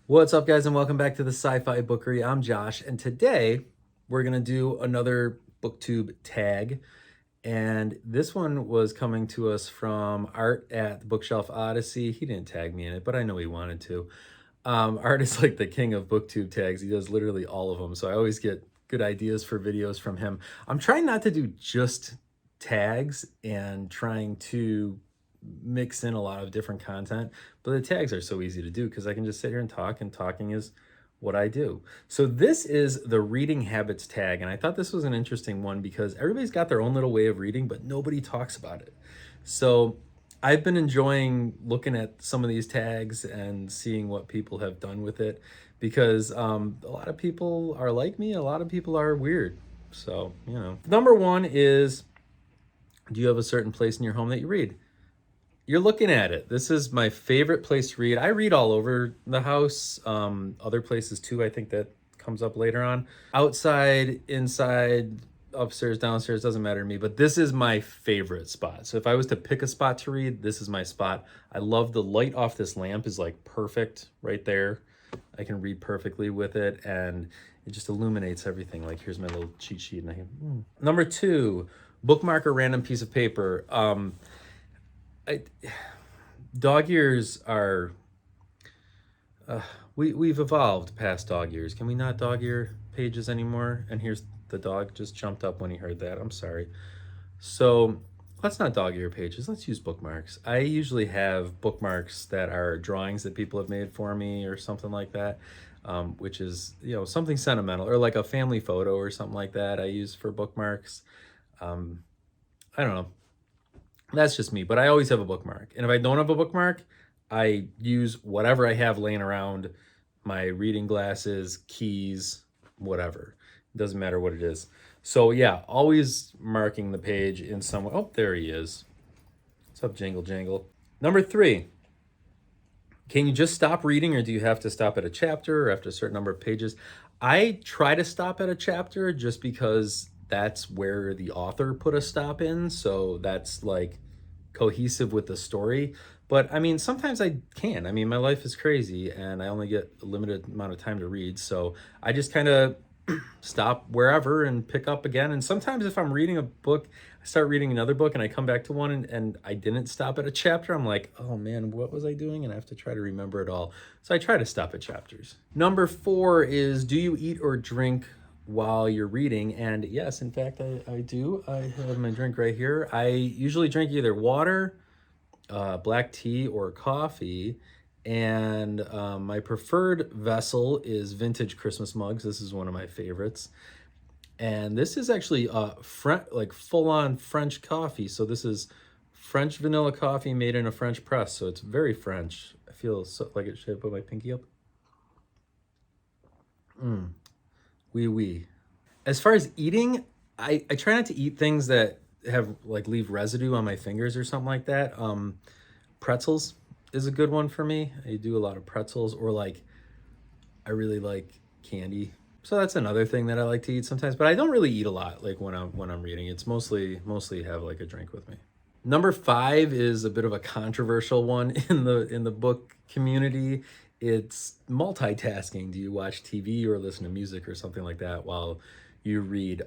What's up, guys, and welcome back to the Sci Fi Bookery. I'm Josh, and today we're going to do another Booktube tag. And this one was coming to us from Art at the Bookshelf Odyssey. He didn't tag me in it, but I know he wanted to. Art is like the king of Booktube tags. He does literally all of them, so I always get good ideas for videos from him. I'm trying not to do just tags and trying to mix in a lot of different content, but the tags are so easy to do because I can just sit here and talk, and talking is what I do. So this is the reading habits tag, and I thought this was an interesting one because everybody's got their own little way of reading, but nobody talks about it. So I've been enjoying looking at some of these tags and seeing what people have done with it because a lot of people are like me, a lot of people are weird. So, number one is, do you have a certain place in your home that you read? You're looking at it. This is my favorite place to read. I read all over the house, other places too. I think that comes up later on. Outside, inside, upstairs, downstairs, doesn't matter to me, but this is my favorite spot. So if I was to pick a spot to read, this is my spot. I love the light off this lamp is like perfect right there. I can read perfectly with it, and it just illuminates everything. Like, here's my little cheat sheet. And I can, Number two, bookmark or random piece of paper. Dog ears are, we've evolved past dog ears. Can we not dog ear pages anymore? And here's the dog just jumped up when he heard that. I'm sorry. So let's not dog ear pages. Let's use bookmarks. I usually have bookmarks that are drawings that people have made for me or something like that, which is, something sentimental, or like a family photo or something like that I use for bookmarks. I don't know. That's just me, but I always have a bookmark. And if I don't have a bookmark, I use whatever I have laying around, my reading glasses, keys, whatever. It doesn't matter what it is. So yeah, always marking the page in some way. Oh, there he is. What's up, Jingle Jangle? Number three, can you just stop reading, or do you have to stop at a chapter or after a certain number of pages? I try to stop at a chapter just because that's where the author put a stop in. So that's like cohesive with the story. But I mean, sometimes I can. I mean, my life is crazy and I only get a limited amount of time to read. So I just kind of stop wherever and pick up again. And sometimes if I'm reading a book, I start reading another book and I come back to one and I didn't stop at a chapter, I'm like, oh man, what was I doing? And I have to try to remember it all. So I try to stop at chapters. Number four is, do you eat or drink while you're reading? And yes, in fact, I do. I have my drink right here. I usually drink either water, black tea, or coffee. And my preferred vessel is vintage Christmas mugs. This is one of my favorites. And this is actually like full-on French coffee. So this is French vanilla coffee made in a French press. So it's very French. I feel so, like it. Should I put my pinky up? Oui, oui. As far as eating, I try not to eat things that have like leave residue on my fingers or something like that. Pretzels is a good one for me. I do a lot of pretzels, or like I really like candy. So that's another thing that I like to eat sometimes, but I don't really eat a lot like when I'm reading. It's mostly have like a drink with me. Number five is a bit of a controversial one in the book community. It's multitasking. Do you watch TV or listen to music or something like that while you read?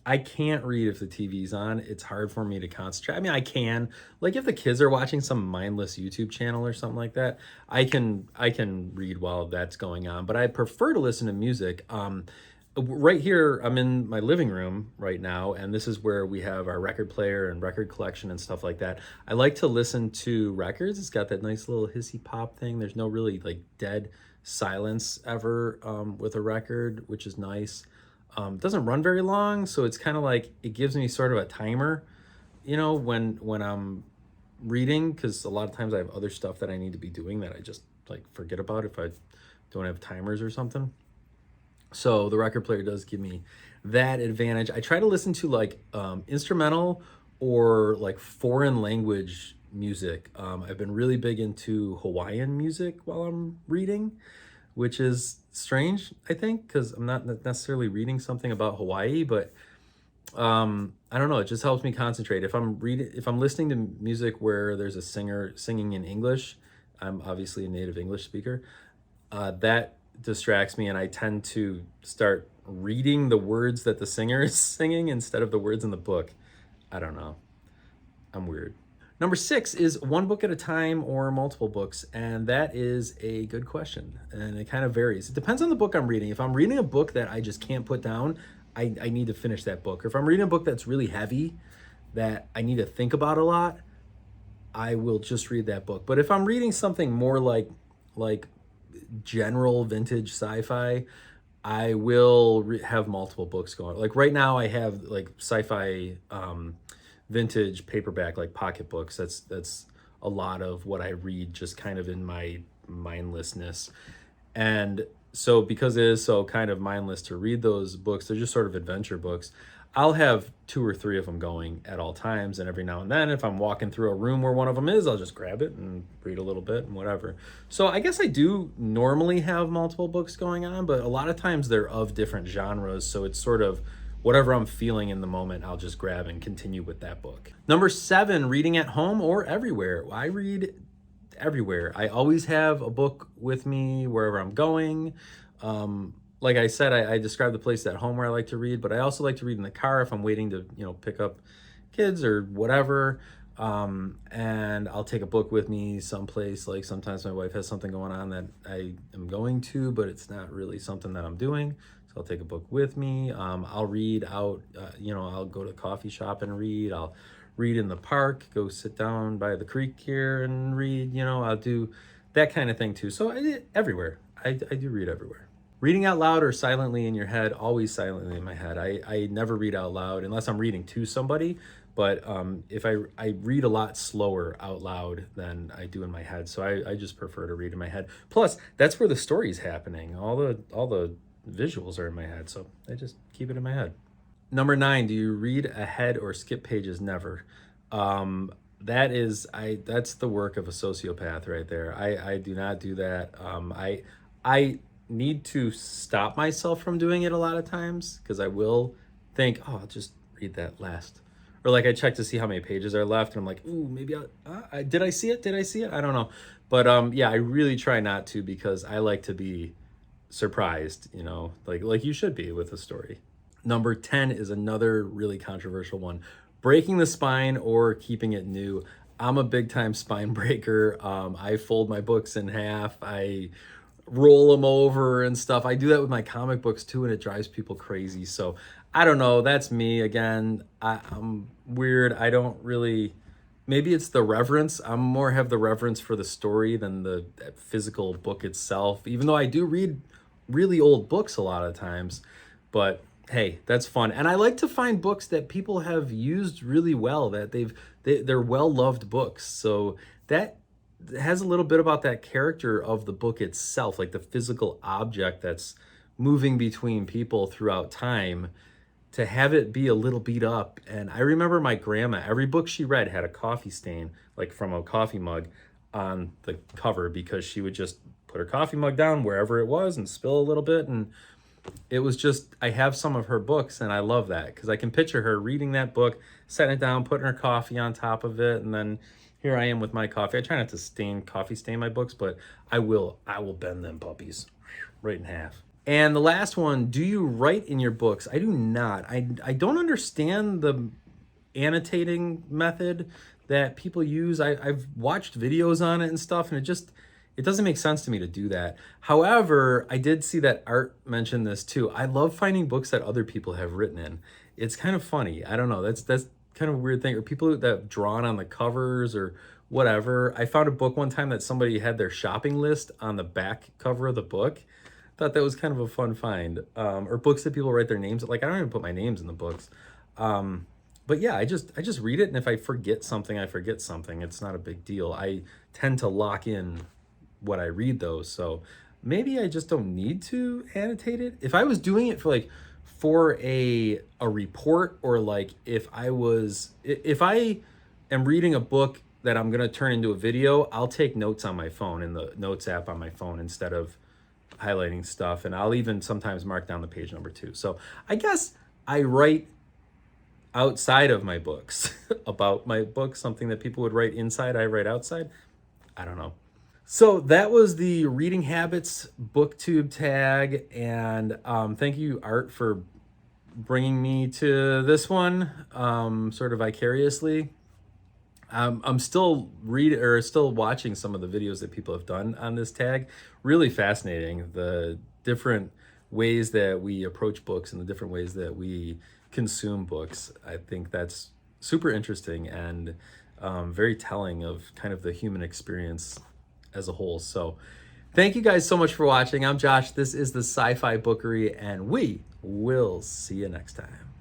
I can't read if the TV's on. It's hard for me to concentrate. I mean, I can, like, if the kids are watching some mindless YouTube channel or something like that, I can read while that's going on, but I prefer to listen to music. Right here, I'm in my living room right now, and this is where we have our record player and record collection and stuff like that. I like to listen to records. It's got that nice little hissy pop thing. There's no really like dead silence ever with a record, which is nice. It doesn't run very long, so it's kind of like it gives me sort of a timer, when I'm reading, because a lot of times I have other stuff that I need to be doing that I just like forget about if I don't have timers or something. So the record player does give me that advantage. I try to listen to like instrumental or like foreign language music. I've been really big into Hawaiian music while I'm reading, which is strange, I think, because I'm not necessarily reading something about Hawaii, but I don't know, it just helps me concentrate. If I'm listening to music where there's a singer singing in English, I'm obviously a native English speaker. that distracts me, and I tend to start reading the words that the singer is singing instead of the words in the book. I don't know. I'm weird. Number 6 is one book at a time or multiple books, and that is a good question, and it kind of varies. It depends on the book I'm reading. If I'm reading a book that I just can't put down, I need to finish that book. Or if I'm reading a book that's really heavy, that I need to think about a lot, I will just read that book. But if I'm reading something more like general vintage sci-fi, I will have multiple books going. Like right now, I have like sci-fi vintage paperback, like pocketbooks. That's a lot of what I read, just kind of in my mindlessness. And so because it is so kind of mindless to read those books, they're just sort of adventure books. I'll have 2 or 3 of them going at all times, and every now and then, if I'm walking through a room where one of them is, I'll just grab it and read a little bit and whatever. So I guess I do normally have multiple books going on, but a lot of times they're of different genres, so it's sort of whatever I'm feeling in the moment, I'll just grab and continue with that book. Number 7, reading at home or everywhere. I read everywhere. I always have a book with me wherever I'm going. Like I said, I described the place at home where I like to read, but I also like to read in the car if I'm waiting to, pick up kids or whatever. And I'll take a book with me someplace. Like sometimes my wife has something going on that I am going to, but it's not really something that I'm doing. So I'll take a book with me. I'll read out, I'll go to a coffee shop and read. I'll read in the park, go sit down by the creek here and read, I'll do that kind of thing too. So everywhere. I do read everywhere. Reading out loud or silently in your head, always silently in my head. I never read out loud unless I'm reading to somebody, but if I read a lot slower out loud than I do in my head. So I just prefer to read in my head. Plus, that's where the story's happening. All the visuals are in my head, so I just keep it in my head. Number 9, do you read ahead or skip pages? Never. That's the work of a sociopath right there. I do not do that. I need to stop myself from doing it a lot of times because I will think, oh, I'll just read that last. Or like I check to see how many pages are left and I'm like, ooh, maybe did I see it? Did I see it? I don't know. But yeah, I really try not to because I like to be surprised, like you should be with a story. Number 10 is another really controversial one. Breaking the spine or keeping it new. I'm a big time spine breaker. I fold my books in half. I roll them over and stuff. I do that with my comic books too, and it drives people crazy. So I don't know. That's me again. I'm weird. I don't really. Maybe it's the reverence. I'm more have the reverence for the story than the physical book itself. Even though I do read really old books a lot of times, but hey, that's fun. And I like to find books that people have used really well. That they're well-loved books. So that has a little bit about that character of the book itself, like the physical object that's moving between people throughout time, to have it be a little beat up. And I remember my grandma, every book she read had a coffee stain, like from a coffee mug on the cover, because she would just put her coffee mug down wherever it was and spill a little bit. And it was just, I have some of her books and I love that because I can picture her reading that book, setting it down, putting her coffee on top of it, and then here I am with my coffee. I try not to coffee stain my books, but I will bend them puppies right in half. And the last one, do you write in your books? I do not. I don't understand the annotating method that people use. I've watched videos on it and stuff, and it doesn't make sense to me to do that. However, I did see that Art mentioned this too. I love finding books that other people have written in. It's kind of funny. I don't know. That's kind of a weird thing. Or people that have drawn on the covers or whatever. I found a book one time that somebody had their shopping list on the back cover of the book. Thought that was kind of a fun find. Or books that people write their names. Like I don't even put my names in the books. But yeah, I just read it, and if I forget something, I forget something. It's not a big deal. I tend to lock in what I read though, so maybe I just don't need to annotate it. If I was doing it for a report, or like if I am reading a book that I'm gonna turn into a video, I'll take notes on my phone in the notes app on my phone instead of highlighting stuff, and I'll even sometimes mark down the page number too. So I guess I write outside of my books about my books, something that people would write inside, I write outside. I don't know. So that was the Reading Habits Booktube tag, and thank you, Art, for bringing me to this one, sort of vicariously. I'm still still watching some of the videos that people have done on this tag. Really fascinating, the different ways that we approach books and the different ways that we consume books. I think that's super interesting and very telling of kind of the human experience as a whole. So thank you guys so much for watching. I'm Josh. This is the Sci Fi Bookery, and we will see you next time.